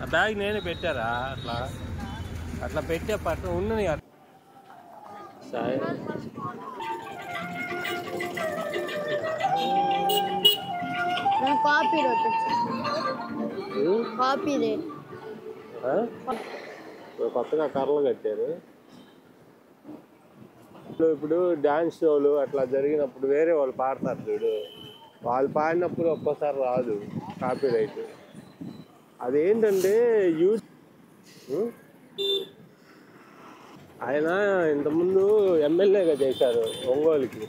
ఆ బ్యాగ్ నేనే పెట్టారా అట్లా అట్లా పెట్టే పట్ల ఉన్నది కొత్తగా కర్రలు కట్టారు. ఇప్పుడు డాన్స్ షోలు అట్లా జరిగినప్పుడు వేరే వాళ్ళు పాడతారు చూడు, వాళ్ళు పాడినప్పుడు ఒక్కోసారి రాదు కాపీ రైట్. అదేంటంటే ఆయన ఇంతకుముందు ఎమ్మెల్యేగా చేశారు ఒంగోలుకి.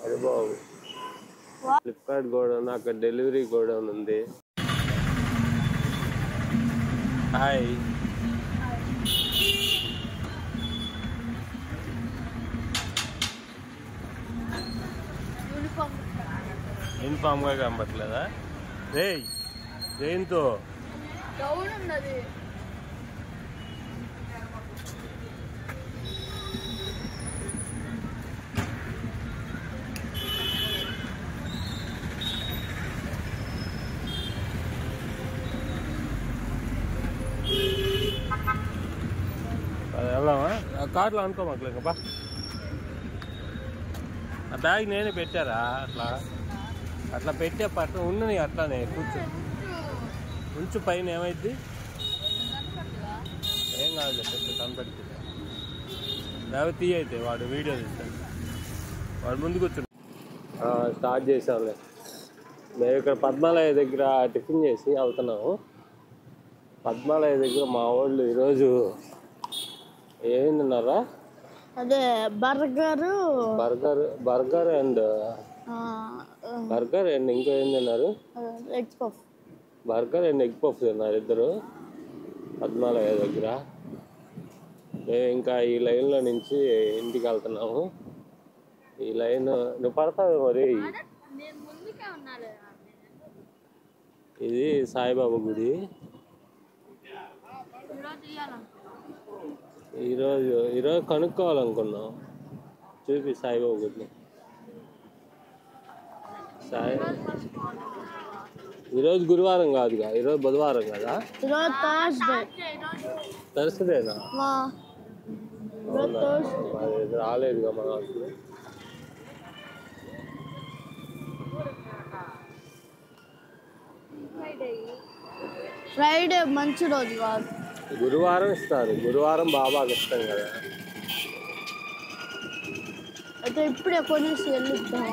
అది బాబు ఫ్లిప్కార్ట్ గోడౌన్, అక్కడ డెలివరీ గోడౌన్ ఉంది. హాయ్, యూనిఫామ్ గా కనబట్లేదా? రే దేంతో వెళ్దామా? కార్లో అనుకోమాకలే బా. ఆ బ్యాగ్ నేనే పెట్టారా అట్లా అట్లా పెట్టే పట్ల ఉన్నది అట్లానే ఉంచు పైన ఏమైద్ది? ఏం కాదు, పెద్ద కనపడుతుంది. లేకపోతే తీయ అయితే వాడు వీడియో తీస్తాడు, వాడు ముందు కూర్చుంటాడు. స్టార్ట్ చేసాంలే. మేము ఇక్కడ పద్మాలయ దగ్గర టిఫిన్ చేసి వెళ్తున్నాము. పద్మాలయ దగ్గర మా వాళ్ళు ఈరోజు ఏం తిన్నారా? అదే బర్గర్ అండ్ ఇంకా ఏం తిన్నారు? Egg puff. Burger and egg puff తిన్నారు ఇద్దరు పద్మాలయ దగ్గర. మేము ఇంకా ఈ లైన్లో నుంచి ఇంటికి వెళ్తున్నాము. ఈ లైన్ నువ్వు పడతావు మరి. ఇది సాయిబాబా గుడి. ఈరోజు కనుక్కోవాలనుకున్నాం. చూపి సాయిబాబా గుడిని. ఈరోజు గురువారం కాదుగా, ఈరోజు బుధవారం కదా? థర్స్డేనా? రాలేదుగా మన వాళ్ళు. ఫ్రైడే మంచి రోజు కాదు, గురువారం ఇస్తారు. గురువారం బాబాకి ఇస్తాం కదా. అయితే ఇప్పుడే కొనేసి వెళ్ళిద్దాం.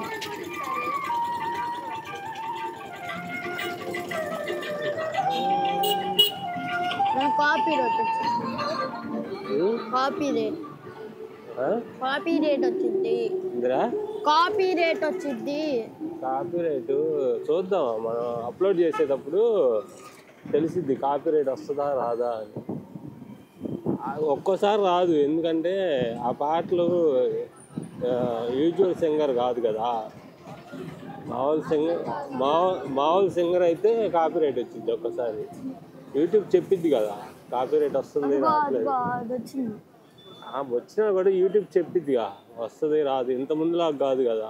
కాపీ రేట్ వచ్చింది. కాపీ రేటు చూద్దాం, మనం అప్లోడ్ చేసేటప్పుడు తెలిసిద్ది కాపీ రేట్ వస్తుందా రాదా అని. ఒక్కోసారి రాదు, ఎందుకంటే ఆ పాటలు యూజువల్ సింగర్ కాదు కదా. మామూలు సింగర్ అయితే కాపీ రేట్ వచ్చింది. ఒక్కసారి యూట్యూబ్ చెప్పిద్ది కదా కాపీ రేట్ వస్తుంది రావట్లేదు. వచ్చినా కూడా యూట్యూబ్ చెప్పిద్దిగా వస్తుంది రాదు. ఇంతకుముందులాగా కాదు కదా.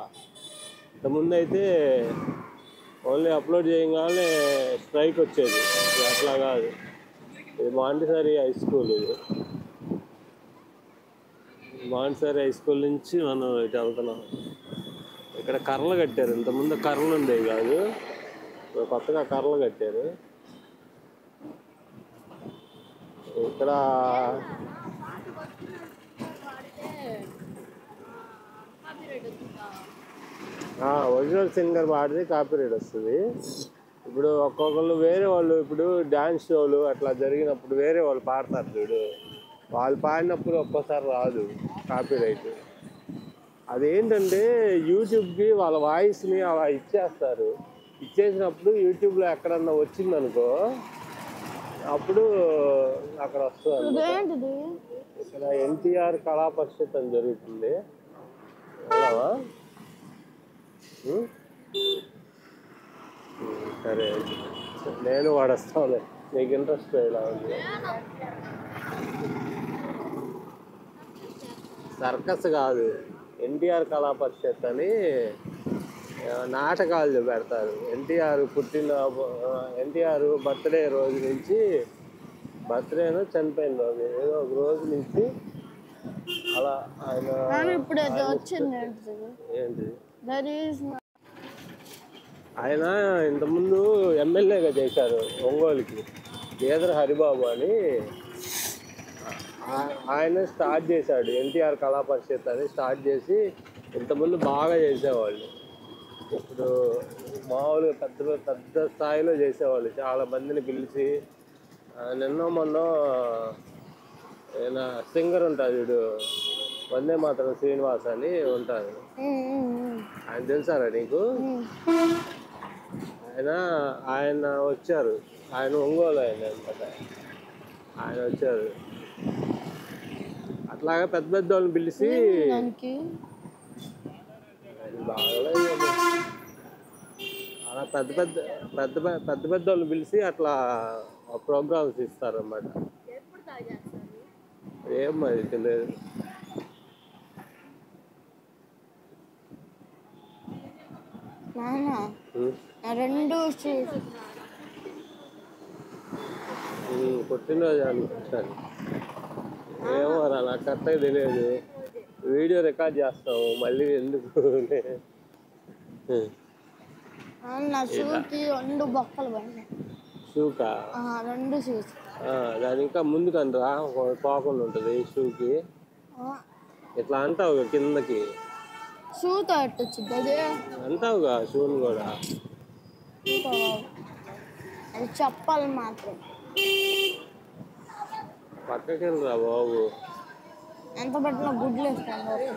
ఇంతకుముందు అయితే ఓన్లీ అప్లోడ్ చేయగానే స్ట్రైక్ వచ్చేది, అట్లా కాదు. ఇది మాంటిసరీ హై స్కూల్. ఇది మాంటిసరీ హై స్కూల్ నుంచి మనం ఇటు వెళ్తున్నాం. ఇక్కడ కర్రలు కట్టారు. ఇంతకుముందు కర్రలు ఉండేవి కాదు, కొత్తగా కర్రలు కట్టారు. ఇక్కడ ఒరిజినల్ సింగర్ పాడితే కాపీ రేట్ వస్తుంది. ఇప్పుడు ఒక్కొక్కళ్ళు వేరే వాళ్ళు, ఇప్పుడు డాన్స్ షోలు అట్లా జరిగినప్పుడు వేరే వాళ్ళు పాడతారు చూడు, వాళ్ళు పాడినప్పుడు ఒక్కోసారి రాదు కాపీ రైట్. అదేంటంటే యూట్యూబ్కి వాళ్ళ వాయిస్ని అలా ఇచ్చేస్తారు. ఇచ్చేసినప్పుడు యూట్యూబ్లో ఎక్కడన్నా వచ్చిందనుకో అప్పుడు అక్కడ వస్తుంది. ఇక్కడ ఎన్టీఆర్ కళా పరిషత్ అని జరుగుతుంది. సరే. నేను వాడేస్తాను. నీకు ఇంట్రెస్ట్ ఇలా ఉంది. సర్కస్ కాదు, ఎన్టీఆర్ కళా పరిషత్ అని నాటకాలు పెడతారు. ఎన్టీఆర్ బర్త్డే రోజు నుంచి, బర్త్డేను చనిపోయిన రోజు ఏదో ఒక రోజు నుంచి అలా ఆయన ఇప్పుడు వచ్చింది ఏంటి ఏంటి ఆయన ఇంతకుముందు ఎమ్మెల్యేగా చేశారు ఒంగోలుకి, గేదర హరిబాబు అని. ఆయన స్టార్ట్ చేశాడు ఎన్టీఆర్ కళా పరిషత్ అని స్టార్ట్ చేసి, ఇంతకుముందు బాగా చేసేవాళ్ళు. ఇప్పుడు మామూలుగా పెద్ద పెద్ద స్థాయిలో చేసేవాళ్ళు, చాలా మందిని పిలిచి. మొన్న ఆయన సింగర్ ఉంటాడు చూడు, వందే మాతరం శ్రీనివాస్ అని ఉంటారు. ఆయన తెలుసారా నీకు? ఆయన వచ్చారు, ఆయన ఒంగోలు ఆయన అనమాట. ఆయన వచ్చారు, అట్లాగా పెద్ద పెద్ద వాళ్ళని పిలిచి అలా పెద్ద పెద్ద పెద్ద పెద్ద పెద్ద వాళ్ళని పిలిచి అట్లా ప్రోగ్రామ్స్ ఇస్తారు అన్నమాట. ఏం మరి తెలియదు. పుట్టినరోజు అనుకుంటాను, ఏమో నాకు కరెక్ట్గా తెలియదు. వీడియో రికార్డ్ చేస్తాము మళ్ళీ ఎందుకు. షూకా? దాని ఇంకా ముందుకు అంటారా, పోకుండా ఉంటుంది షూకి. ఇట్లా అంటావుగా కిందకి షూతో వచ్చింది అంటావుగా, షూని కూడా అది చెప్పాలి మాత్రం. పక్కకి వెళ్ళరా బాబు. ఎంత పట్టినా గుడ్లు వేసుకొని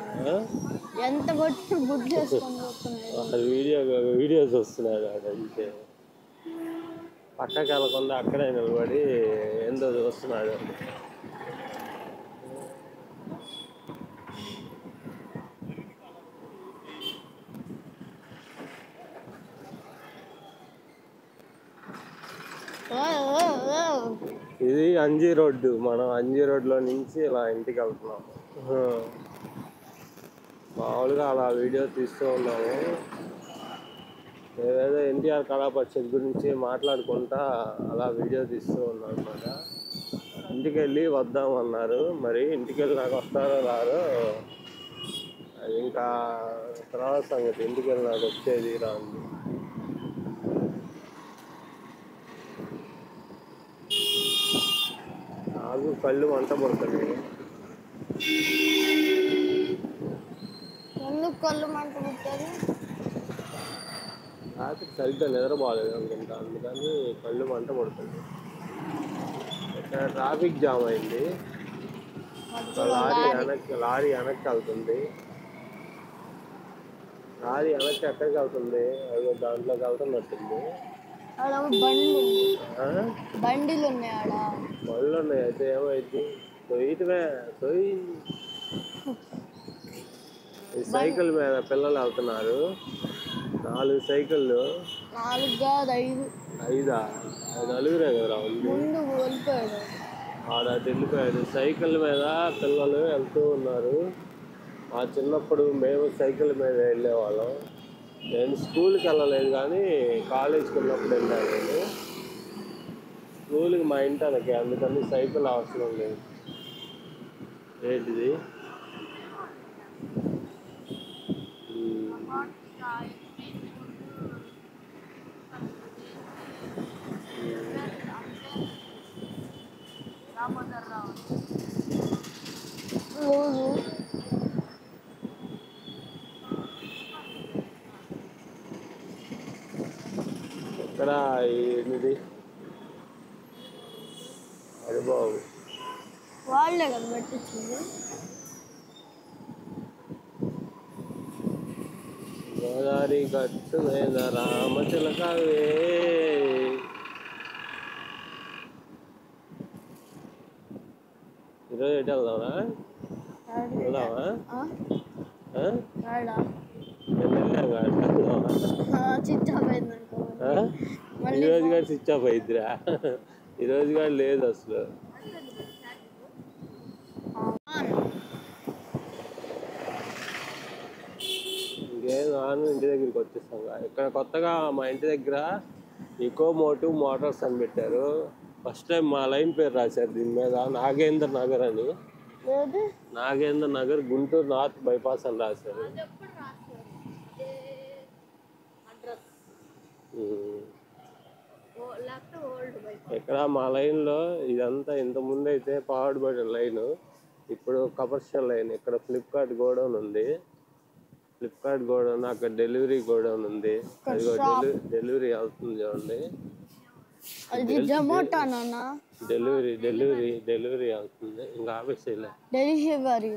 ఎంత పట్టిన గుడ్లు వేసుకొని వీడియోస్ వస్తున్నాడు అదంతే. పక్కకి వెళ్ళకుండా అక్కడే నిలబడి ఏందో వస్తున్నాడు. ఇది అంజీ రోడ్డు, మనం అంజీ రోడ్లో నుంచి ఇలా ఇంటికి వెళ్తున్నాం. మామూలుగా అలా వీడియో తీస్తూ ఉన్నాము. మేమేదో ఎన్టీఆర్ కళా పరిషత్ గురించి మాట్లాడుకుంటా అలా వీడియో తీస్తూ ఉన్నాం అనమాట. ఇంటికి వెళ్ళి వద్దామన్నారు, మరి ఇంటికి వెళ్ళి నాకు వస్తారో రారో అది ఇంకా తర్వాత సంగతి. ఇంటికి వెళ్ళి నాకు వచ్చేది రాంది. నాకు కళ్ళు మంట పడుతుంది. ఎందుకు కళ్ళు మంట పుట్టారు? రాత్రి సరిగ్గా నిద్రపోలేదు అనుకుంటా, అందుకని కళ్ళు మంట పడుతుంది. ఇక్కడ ట్రాఫిక్ జామ్ అయింది, లారీ వెనక్కి వెళ్తుంది. లారీ వెనక్కి ఎక్కడికి వెళ్తుంది? అదో దాంట్లోకి వెళ్తున్నట్టుంది. బండిలు ఉన్నాయి ఆడ, బళ్ళు ఉన్నాయి. అయితే ఏమైంది? ఈ సైకిల్ మీద పిల్లలు వెళ్తున్నారు, 4 సైకిళ్ళు. 4 కాదు 5. 5 నలుగురే కదా ముందు వెళ్ళిపోయాడు, ఆడ వెళ్ళిపోయాడు. సైకిల్ మీద పిల్లలు వెళ్తూ ఉన్నారు. మా చిన్నప్పుడు మేము సైకిల్ మీద వెళ్ళేవాళ్ళం. నేను స్కూల్కి వెళ్ళలేదు కానీ కాలేజ్కి వెళ్ళినప్పుడు వెళ్ళాను. నేను స్కూల్కి మా ఇంటి వెనకే, అందుకని సైకిల్ అవసరం లేదు. ఏంటిది? ఇక్కడ ఏంటిది? అది బాబు వాళ్ళే కదా పెట్టించింది. గోదావరి గట్టు మీద రామచిలకవే. ఈరోజు ఎటు వెళ్దామా? వెళ్దామా? నేను వెళ్ళాం కదా, చిట్టా పోయిందనుకో. ఈ రోజు కూడా స్విచ్ ఆఫ్ అయిద్దిరా. ఈ రోజు కూడా లేదు అసలు. ఇంకేం నాను ఇంటి దగ్గరికి వచ్చేస్తాం. ఇక్కడ కొత్తగా మా ఇంటి దగ్గర ఈకో మోటివ్ మోటార్స్ అని పెట్టారు. ఫస్ట్ టైం మా లైన్ పేరు రాశారు దీని మీద, నాగేంద్ర నగర్ అని. నాగేంద్ర నగర్ గుంటూరు నార్త్ బైపాస్ అని రాశారు. ఇక్కడ మా లైన్లో ఇదంతా ఇంత ముందు అయితే పాడుబడిన లైన్, ఇప్పుడు కమర్షియల్ లైన్. ఇక్కడ ఫ్లిప్కార్ట్ గోడౌన్ ఉంది. ఫ్లిప్కార్ట్ గోడౌన్, అక్కడ డెలివరీ గోడౌన్ ఉంది. అది డెలివరీ అవుతుంది చూడండి. డెలివరీ అవుతుంది. ఇంకా ఆఫీస్ డెలివరీ